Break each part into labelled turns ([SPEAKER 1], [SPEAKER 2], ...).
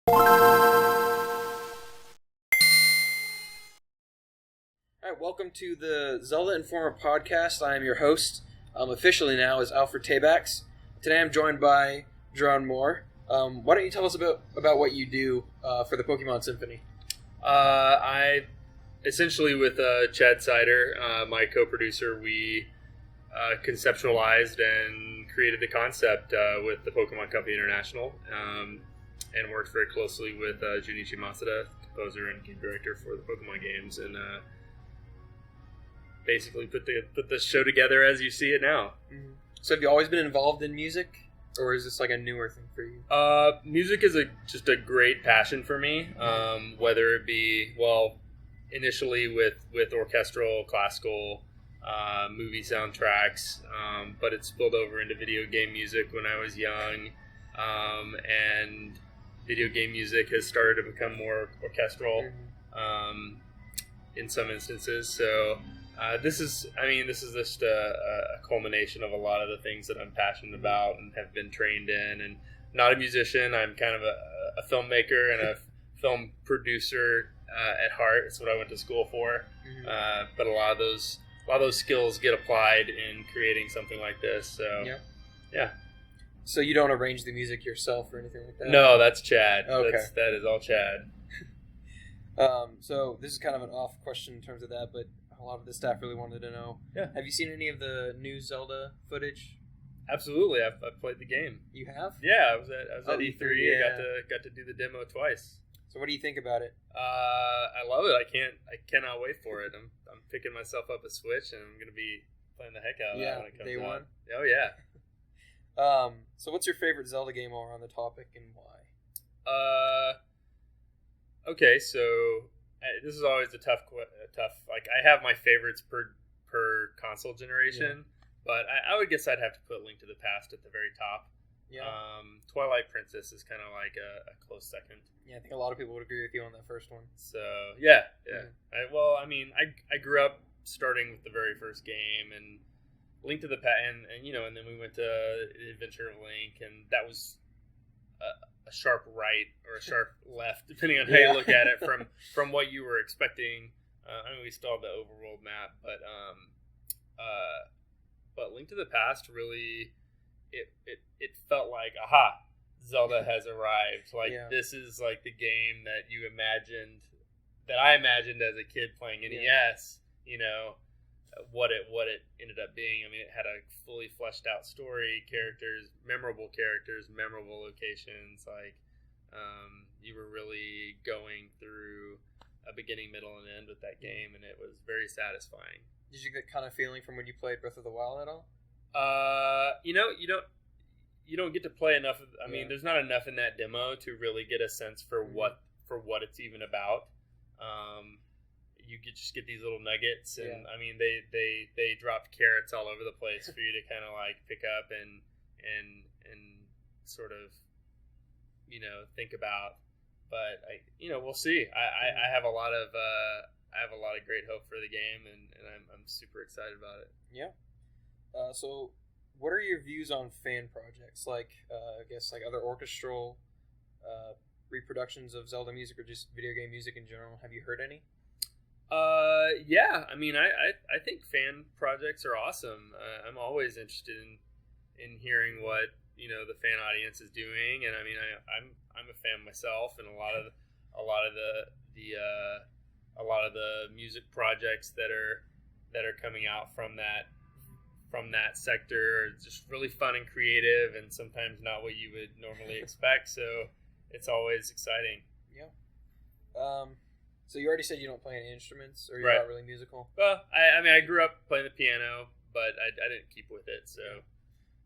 [SPEAKER 1] All right, welcome to the Zelda Informer podcast. I am your host, officially now, is Alfred Tabax. Today I'm joined by Jeron Moore. Why don't you tell us about what you do for the Pokemon Symphony?
[SPEAKER 2] I essentially, with Chad Sider, my co-producer, we conceptualized and created the concept with the Pokemon Company International, and worked very closely with Junichi Masuda, composer and game director for the Pokemon games, and basically put the show together as you see it now.
[SPEAKER 1] Mm-hmm. So have you always been involved in music, or is this like a newer thing for you?
[SPEAKER 2] Music is just a great passion for me, whether it be, initially with orchestral, classical, movie soundtracks, but it spilled over into video game music when I was young, and video game music has started to become more orchestral in some instances. So this is just a culmination of a lot of the things that I'm passionate about and have been trained in. And not a musician. I'm kind of a filmmaker and a film producer at heart. It's what I went to school for. But a lot of those skills get applied in creating something like this. So yeah.
[SPEAKER 1] So you don't arrange the music yourself or anything like that?
[SPEAKER 2] No, that's Chad.
[SPEAKER 1] Okay.
[SPEAKER 2] That is all Chad.
[SPEAKER 1] So this is kind of an off question in terms of that, but a lot of the staff really wanted to know.
[SPEAKER 2] Yeah.
[SPEAKER 1] Have you seen any of the new Zelda footage?
[SPEAKER 2] Absolutely. I've played the game.
[SPEAKER 1] You have?
[SPEAKER 2] Yeah, I was at E3.
[SPEAKER 1] E3, yeah.
[SPEAKER 2] I got to do the demo twice.
[SPEAKER 1] So what do you think about it?
[SPEAKER 2] I love it. I cannot wait for it. I'm picking myself up a Switch, and I'm going to be playing the heck out of that when it comes
[SPEAKER 1] day
[SPEAKER 2] out.
[SPEAKER 1] one.
[SPEAKER 2] Oh yeah.
[SPEAKER 1] So what's your favorite Zelda game while we're on the topic, and why?
[SPEAKER 2] Okay, so this is always a tough. Like, I have my favorites per console generation, but I would guess I'd have to put Link to the Past at the very top.
[SPEAKER 1] Yeah.
[SPEAKER 2] Twilight Princess is kind of like a close second.
[SPEAKER 1] Yeah, I think a lot of people would agree with you on that first one.
[SPEAKER 2] So yeah.
[SPEAKER 1] Mm-hmm.
[SPEAKER 2] I grew up starting with the very first game and Link to the Past, and then we went to Adventure of Link, and that was a sharp right or a sharp left, depending on how you look at it from what you were expecting. We still have the overworld map, but Link to the Past really, it felt like, aha, Zelda has arrived. Like, this is like the game that I imagined as a kid playing NES. What it ended up being. I mean, it had a fully fleshed out story, memorable characters, memorable locations. Like, you were really going through a beginning, middle, and end with that game, and it was very satisfying.
[SPEAKER 1] Did you get that kind of feeling from when you played Breath of the Wild at all?
[SPEAKER 2] You don't get to play enough. I mean, there's not enough in that demo to really get a sense for what it's even about. You just get these little nuggets, and I mean, they dropped carrots all over the place for you to kind of like pick up and sort of think about. But we'll see. I have a lot of great hope for the game, and I'm super excited about it.
[SPEAKER 1] Yeah. So what are your views on fan projects, like I guess like other orchestral reproductions of Zelda music or just video game music in general? Have you heard any?
[SPEAKER 2] Yeah. I mean, I think fan projects are awesome. I'm always interested in hearing what the fan audience is doing, and I mean, I'm a fan myself, and a lot of the music projects that are coming out from that sector are just really fun and creative, and sometimes not what you would normally expect. So it's always exciting.
[SPEAKER 1] Yeah. So you already said you don't play any instruments, or you're not really musical?
[SPEAKER 2] Well, I grew up playing the piano, but I didn't keep with it.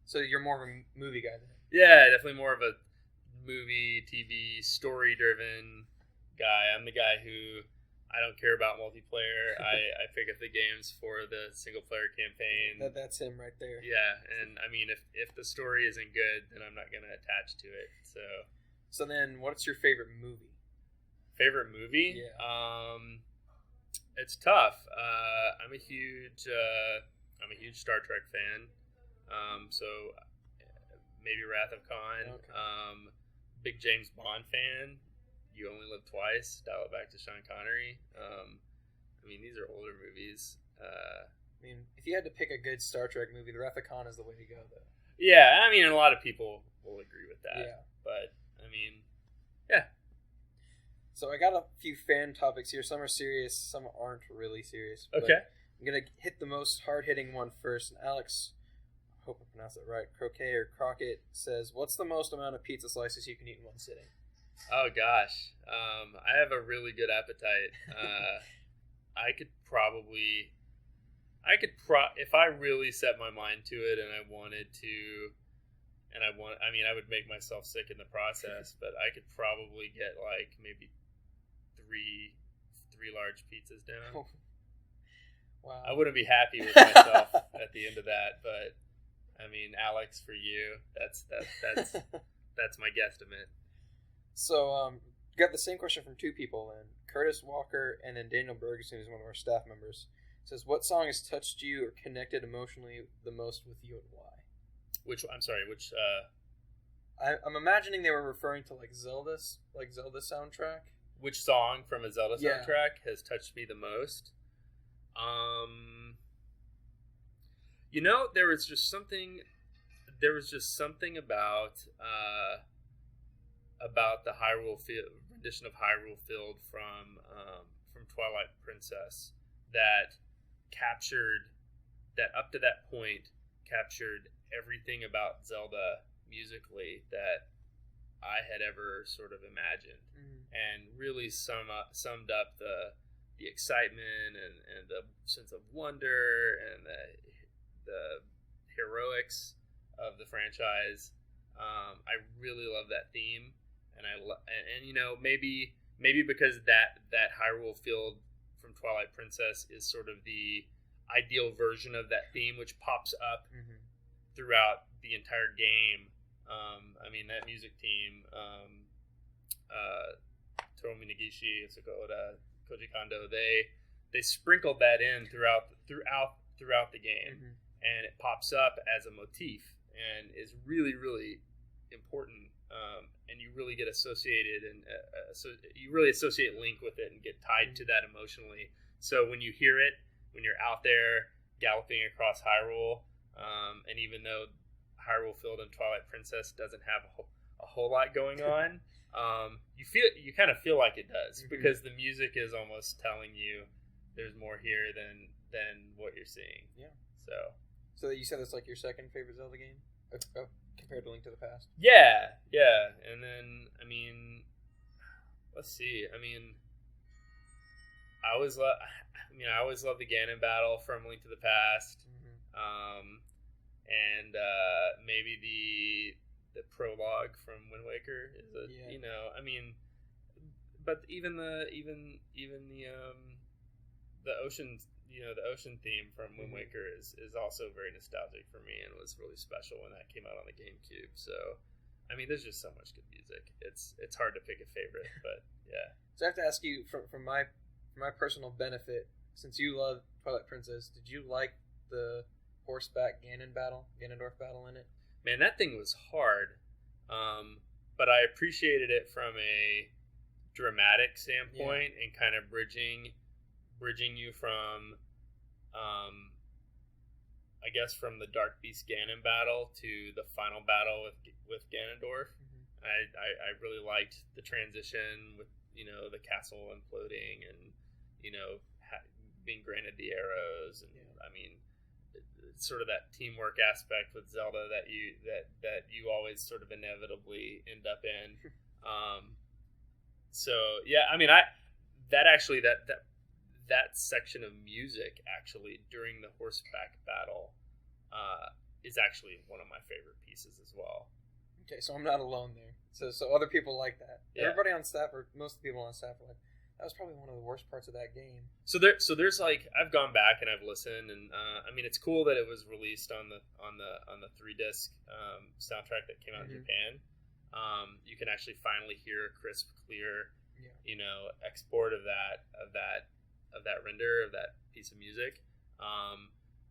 [SPEAKER 1] So you're more of a movie guy then?
[SPEAKER 2] Yeah, definitely more of a movie, TV, story-driven guy. I'm the guy who, I don't care about multiplayer. I pick up the games for the single-player campaign.
[SPEAKER 1] That's him right there.
[SPEAKER 2] Yeah, and I mean, if the story isn't good, then I'm not going to attach to it.
[SPEAKER 1] So then, what's your favorite movie?
[SPEAKER 2] Favorite movie?
[SPEAKER 1] Yeah.
[SPEAKER 2] It's tough. I'm a huge Star Trek fan. So maybe Wrath of Khan.
[SPEAKER 1] Okay.
[SPEAKER 2] big James Bond fan. You Only Live Twice. Dial It Back to Sean Connery. I mean, these are older movies.
[SPEAKER 1] I mean, if you had to pick a good Star Trek movie, The Wrath of Khan is the way to go, though.
[SPEAKER 2] Yeah, I mean, a lot of people will agree with that.
[SPEAKER 1] Yeah.
[SPEAKER 2] But, I mean, yeah.
[SPEAKER 1] So I got a few fan topics here. Some are serious, some aren't really serious.
[SPEAKER 2] Okay.
[SPEAKER 1] I'm going to hit the most hard-hitting one first. And Alex, I hope I pronounced that right, Crockett says, what's the most amount of pizza slices you can eat in one sitting?
[SPEAKER 2] Oh, gosh. I have a really good appetite. If I really set my mind to it and I wanted to, I would make myself sick in the process, but I could probably get like maybe three large pizzas down.
[SPEAKER 1] Oh. Wow.
[SPEAKER 2] I wouldn't be happy with myself at the end of that, but I mean, Alex, for you, that's my guesstimate.
[SPEAKER 1] So, got the same question from two people, and Curtis Walker and then Daniel Bergeson, who's one of our staff members, says, what song has touched you or connected emotionally the most with you and why? I'm imagining they were referring to like Zelda soundtrack.
[SPEAKER 2] Which song from a Zelda soundtrack has touched me the most? There was just something about the rendition of Hyrule Field from Twilight Princess that up to that point captured everything about Zelda musically that I had ever sort of imagined, and really summed up the excitement and the sense of wonder and the heroics of the franchise. I really love that theme, and maybe because that Hyrule Field from Twilight Princess is sort of the ideal version of that theme, which pops up throughout the entire game. That music team, Tomomi Nagishi, Itsuko Oda, Koji Kondo, they sprinkled that in throughout the game, and it pops up as a motif and is really, really important. And you really get associated, and so you really associate Link with it and get tied to that emotionally. So when you hear it, when you're out there galloping across Hyrule, and even though Hyrule Field and Twilight Princess doesn't have a whole lot going on, you kind of feel like it does, because the music is almost telling you there's more here than what you're seeing. Yeah.
[SPEAKER 1] So you said it's like your second favorite Zelda game compared to Link to the Past?
[SPEAKER 2] Yeah. And then let's see. I always love the Ganon battle from Link to the Past. And maybe the prologue from Wind Waker is but even the ocean, the ocean theme from Wind Waker is also very nostalgic for me, and was really special when that came out on the GameCube. So there's just so much good music. It's hard to pick a favorite, but yeah.
[SPEAKER 1] So I have to ask you, from my personal benefit, since you love Twilight Princess, did you like the horseback Ganondorf battle in it?
[SPEAKER 2] Man, that thing was hard, but I appreciated it from a dramatic standpoint, and kind of bridging you from, I guess, from the Dark Beast Ganon battle to the final battle with Ganondorf. I really liked the transition with the castle imploding and being granted the arrows, and sort of that teamwork aspect with Zelda that you always sort of inevitably end up in. That section of music actually during the horseback battle is actually one of my favorite pieces as well.
[SPEAKER 1] Okay, so I'm not alone there. So other people like that. Yeah. Everybody on staff, or most of the people on staff, are like, that was probably one of the worst parts of that game. So
[SPEAKER 2] there's like, I've gone back and I've listened, and it's cool that it was released on the 3-disc soundtrack that came out in Japan. You can actually finally hear a crisp, clear, export of that render of that piece of music.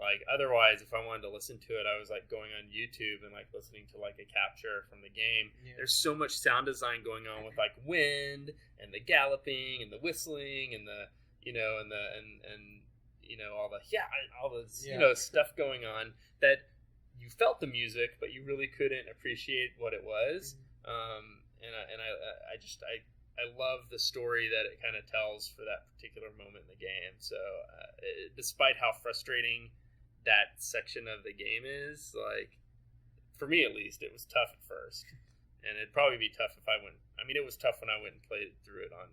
[SPEAKER 2] Like otherwise, if I wanted to listen to it, I was like going on YouTube and like listening to like a capture from the game.
[SPEAKER 1] Yeah.
[SPEAKER 2] There's so much sound design going on with like wind and the galloping and the whistling and the all this stuff going on that you felt the music, but you really couldn't appreciate what it was. I love the story that it kind of tells for that particular moment in the game. So despite how frustrating that section of the game is, like for me at least, it was tough at first, and it'd probably be tough if I went. I mean, it was tough when I went and played through it on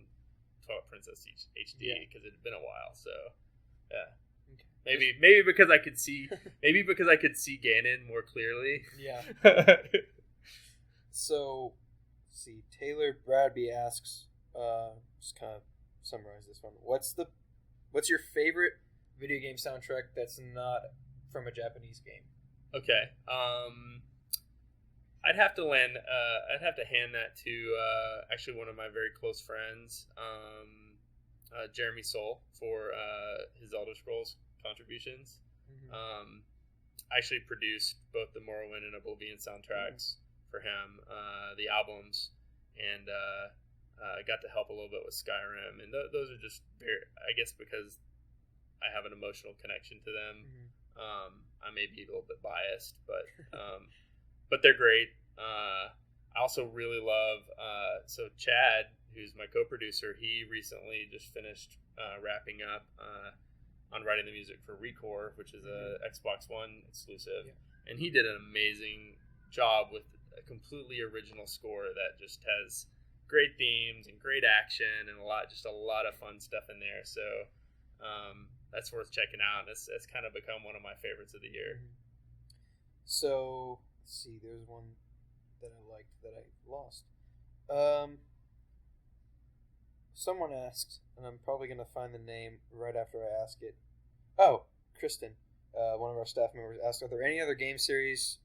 [SPEAKER 2] Twilight Princess HD because it had been a while. So yeah, okay. maybe because I could see Ganon more clearly.
[SPEAKER 1] Yeah. So, let's see, Taylor Bradby asks, just kind of summarize this one. What's your favorite video game soundtrack that's not from a Japanese game?
[SPEAKER 2] Okay. I'd have to hand that to actually one of my very close friends, Jeremy Soule, for his Elder Scrolls contributions.
[SPEAKER 1] Mm-hmm.
[SPEAKER 2] I actually produced both the Morrowind and Oblivion soundtracks for him, the albums, and I got to help a little bit with Skyrim, and those are just very, I guess because I have an emotional connection to them. I may be a little bit biased, but they're great. I also really love so Chad, who's my co-producer, he recently just finished wrapping up on writing the music for Recore, which is a Xbox One exclusive, and he did an amazing job with a completely original score that just has great themes and great action and a lot of fun stuff in there. So that's worth checking out. It's kind of become one of my favorites of the year.
[SPEAKER 1] So let's see, there's one that I liked that I lost. Someone asked, and I'm probably going to find the name right after I ask it. Oh, Kristen, one of our staff members asked, are there any other game series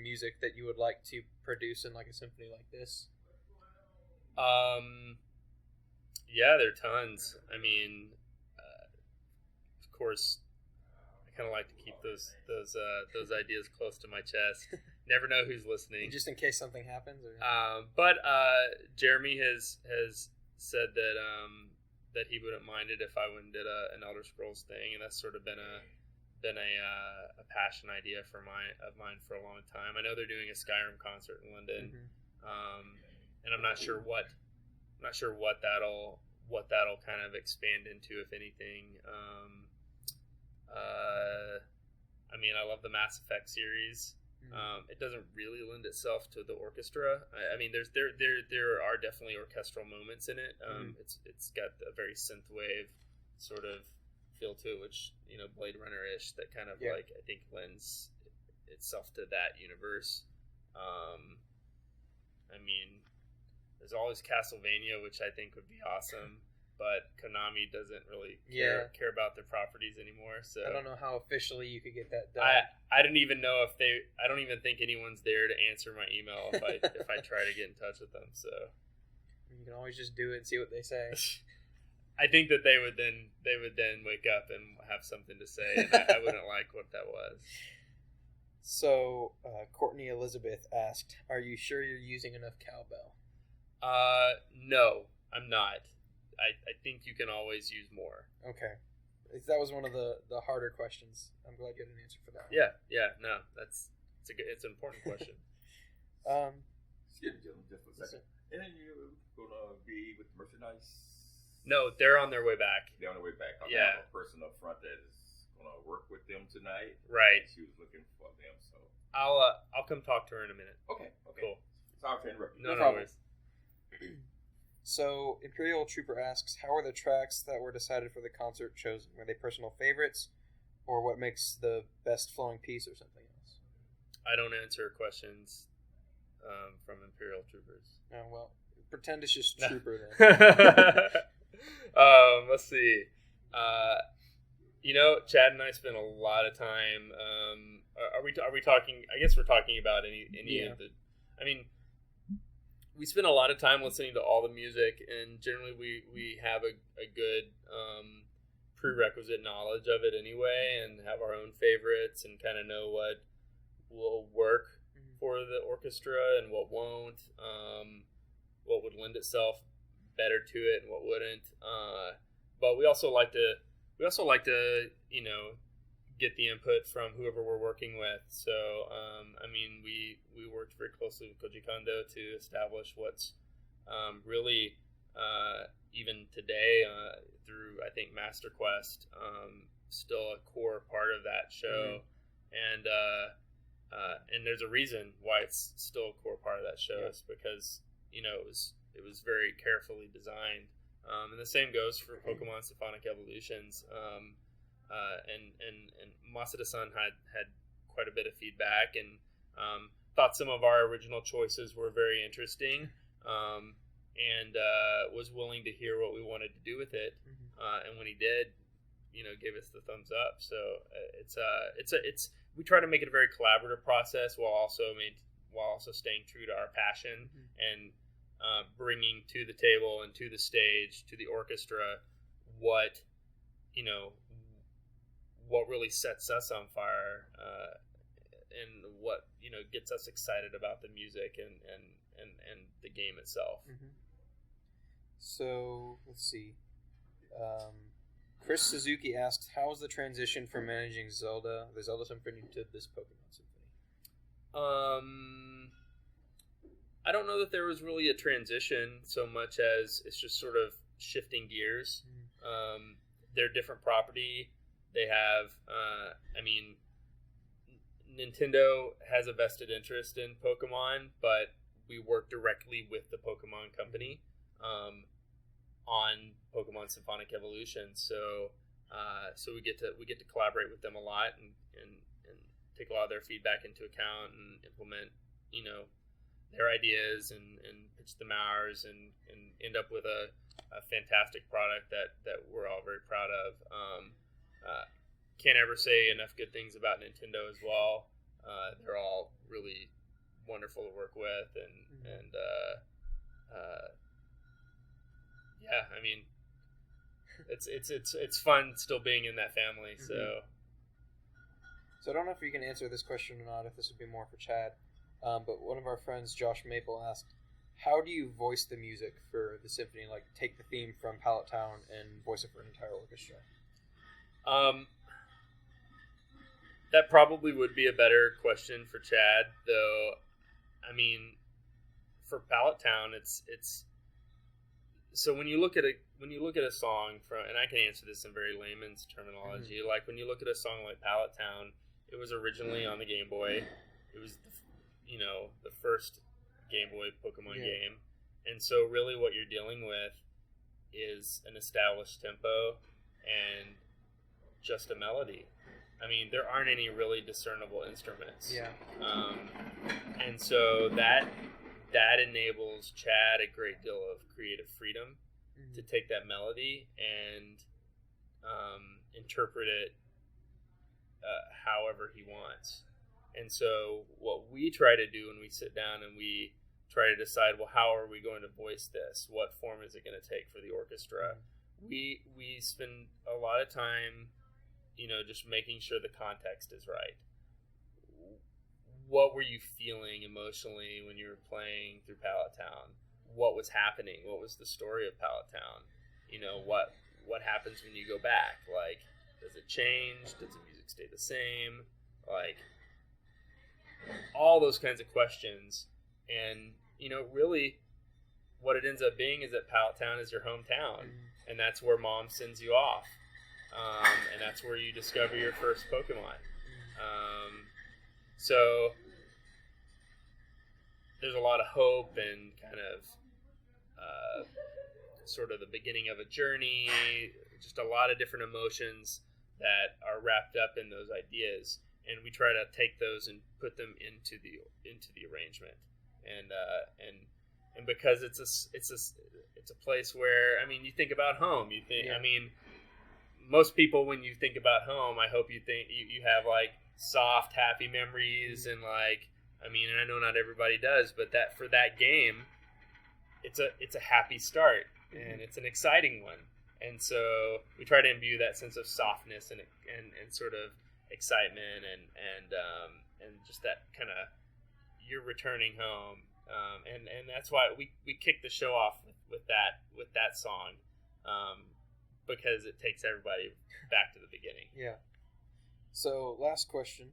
[SPEAKER 1] music that you would like to produce in like a symphony like this?
[SPEAKER 2] Yeah, there are tons. I mean, of course, I kind of like to keep those ideas close to my chest. Never know who's listening,
[SPEAKER 1] just in case something happens. Or...
[SPEAKER 2] But Jeremy has said that he wouldn't mind it if I went and did an Elder Scrolls thing, and that's sort of been a passion idea of mine for a long time. I know they're doing a Skyrim concert in London, and I'm not sure what that'll kind of expand into, if anything. I mean, I love the Mass Effect series. It doesn't really lend itself to the orchestra. I mean, there are definitely orchestral moments in it. It's got a very synthwave sort of feel to it, which, Blade Runner-ish, that kind of like, I think lends itself to that universe. I mean, there's always Castlevania, which I think would be awesome, but Konami doesn't really care about their properties anymore. So
[SPEAKER 1] I don't know how officially you could get that done.
[SPEAKER 2] I don't even know I don't even think anyone's there to answer my email if I try to get in touch with them. So
[SPEAKER 1] you can always just do it and see what they say.
[SPEAKER 2] I think that they would then wake up and have something to say, and I wouldn't like what that was.
[SPEAKER 1] So Courtney Elizabeth asked, "Are you sure you're using enough cowbell?"
[SPEAKER 2] No, I'm not. I think you can always use more.
[SPEAKER 1] Okay. That was one of the harder questions. I'm glad you had an answer for that.
[SPEAKER 2] Yeah, no, it's an important question.
[SPEAKER 3] Excuse me, just a second. And then you're gonna be with merchandise?
[SPEAKER 2] No, they're on their way back.
[SPEAKER 3] They're on their way back. I have a person up front that is gonna work with them tonight.
[SPEAKER 2] Right.
[SPEAKER 3] She was looking for them, so
[SPEAKER 2] I'll come talk to her in a minute.
[SPEAKER 3] Okay.
[SPEAKER 2] Cool.
[SPEAKER 3] Sorry to interrupt you.
[SPEAKER 2] No worries.
[SPEAKER 1] So, Imperial Trooper asks, how are the tracks that were decided for the concert chosen? Were they personal favorites, or what makes the best flowing piece, or something else?
[SPEAKER 2] I don't answer questions from Imperial Troopers.
[SPEAKER 1] Oh, well, pretend it's just Trooper then.
[SPEAKER 2] Let's see. Chad and I spent a lot of time. Are we talking? I guess we're talking about any of the. I mean, we spend a lot of time listening to all the music, and generally we have a good prerequisite knowledge of it anyway, and have our own favorites and kind of know what will work for the orchestra and what won't, what would lend itself better to it and what wouldn't. But we also like to get the input from whoever we're working with. So we worked very closely with Koji Kondo to establish what's really even today through, I think, Master Quest, still a core part of that show. And there's a reason why it's still a core part of that show. It's because it was very carefully designed. And the same goes for Pokemon Symphonic Evolutions. And Masada-san had quite a bit of feedback and thought some of our original choices were very interesting, and was willing to hear what we wanted to do with it. And when he did, gave us the thumbs up. So we try to make it a very collaborative process while also staying true to our passion and bringing to the table and to the stage, to the orchestra, what really sets us on fire, and what gets us excited about the music and the game itself.
[SPEAKER 1] So let's see. Chris Suzuki asks, "How was the transition from managing the Zelda Symphony, to this Pokemon Symphony?"
[SPEAKER 2] I don't know that there was really a transition so much as it's just sort of shifting gears. They're different property. They have, Nintendo has a vested interest in Pokemon, but we work directly with the Pokemon company on Pokemon Symphonic Evolution. So we get to collaborate with them a lot and take a lot of their feedback into account and implement, their ideas and pitch them ours and end up with a fantastic product that we're all very proud of. Can't ever say enough good things about Nintendo as well. They're all really wonderful to work with, and it's fun still being in that family. So
[SPEAKER 1] I don't know if you can answer this question or not, if this would be more for Chad. But one of our friends, Josh Maple, asked, "How do you voice the music for the symphony? Like, take the theme from Pallet Town and voice it for an entire orchestra?"
[SPEAKER 2] That probably would be a better question for Chad, though. For Pallet Town, it's so when you look at a song from, and I can answer this in very layman's terminology, like when you look at a song like Pallet Town, it was originally on the Game Boy. It was the first Game Boy Pokemon game, and so really what you're dealing with is an established tempo and just a melody. There aren't any really discernible instruments. And so that enables Chad a great deal of creative freedom to take that melody and interpret it however he wants. And so what we try to do when we sit down and we try to decide, well, how are we going to voice this? What form is it going to take for the orchestra? We spend a lot of time just making sure the context is right. What were you feeling emotionally when you were playing through Pallet Town? What was happening? What was the story of Pallet Town? What happens when you go back? Like, does it change? Does the music stay the same? Like, all those kinds of questions. And, really what it ends up being is that Pallet Town is your hometown. And that's where mom sends you off. And that's where you discover your first Pokemon. So there's a lot of hope and kind of sort of the beginning of a journey, just a lot of different emotions that are wrapped up in those ideas, and we try to take those and put them into the arrangement. And because it's a place where, you think about home. You think, most people, when you think about home, I hope you think you have like soft, happy memories, and like, and I know not everybody does, but that for that game, it's a happy start, and it's an exciting one, And so we try to imbue that sense of softness and sort of excitement and just that kind of you're returning home. And that's why we kick the show off with that song, because it takes everybody back to the beginning.
[SPEAKER 1] Yeah. So last question,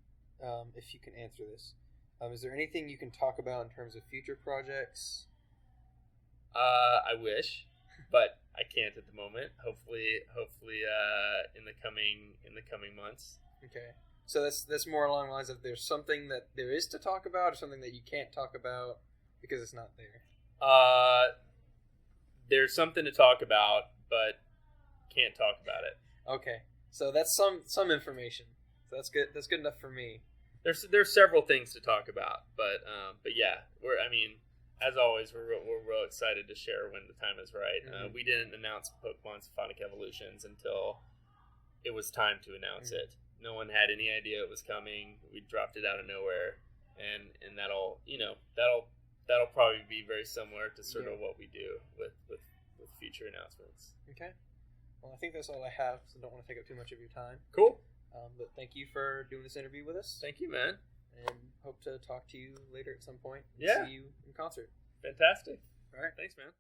[SPEAKER 1] if you can answer this, is there anything you can talk about in terms of future projects?
[SPEAKER 2] I wish, but I can't at the moment. Hopefully, in the coming months.
[SPEAKER 1] Okay. So that's more along the lines of there's something that there is to talk about, or something that you can't talk about because it's not there.
[SPEAKER 2] There's something to talk about, but can't talk about it.
[SPEAKER 1] Okay. So that's some information. So that's good. That's good enough for me.
[SPEAKER 2] There's several things to talk about, but yeah, as always, we're real excited to share when the time is right.
[SPEAKER 1] Mm-hmm.
[SPEAKER 2] We didn't announce Pokemon Symphonic Evolutions until it was time to announce it. No one had any idea it was coming. We dropped it out of nowhere, and that'll probably be very similar to sort of what we do with future announcements.
[SPEAKER 1] Okay. Well, I think that's all I have, so I don't want to take up too much of your time.
[SPEAKER 2] Cool.
[SPEAKER 1] But thank you for doing this interview with us.
[SPEAKER 2] Thank you, man.
[SPEAKER 1] And hope to talk to you later at some point.
[SPEAKER 2] Yeah.
[SPEAKER 1] See you in concert.
[SPEAKER 2] Fantastic.
[SPEAKER 1] All right.
[SPEAKER 2] Thanks, man.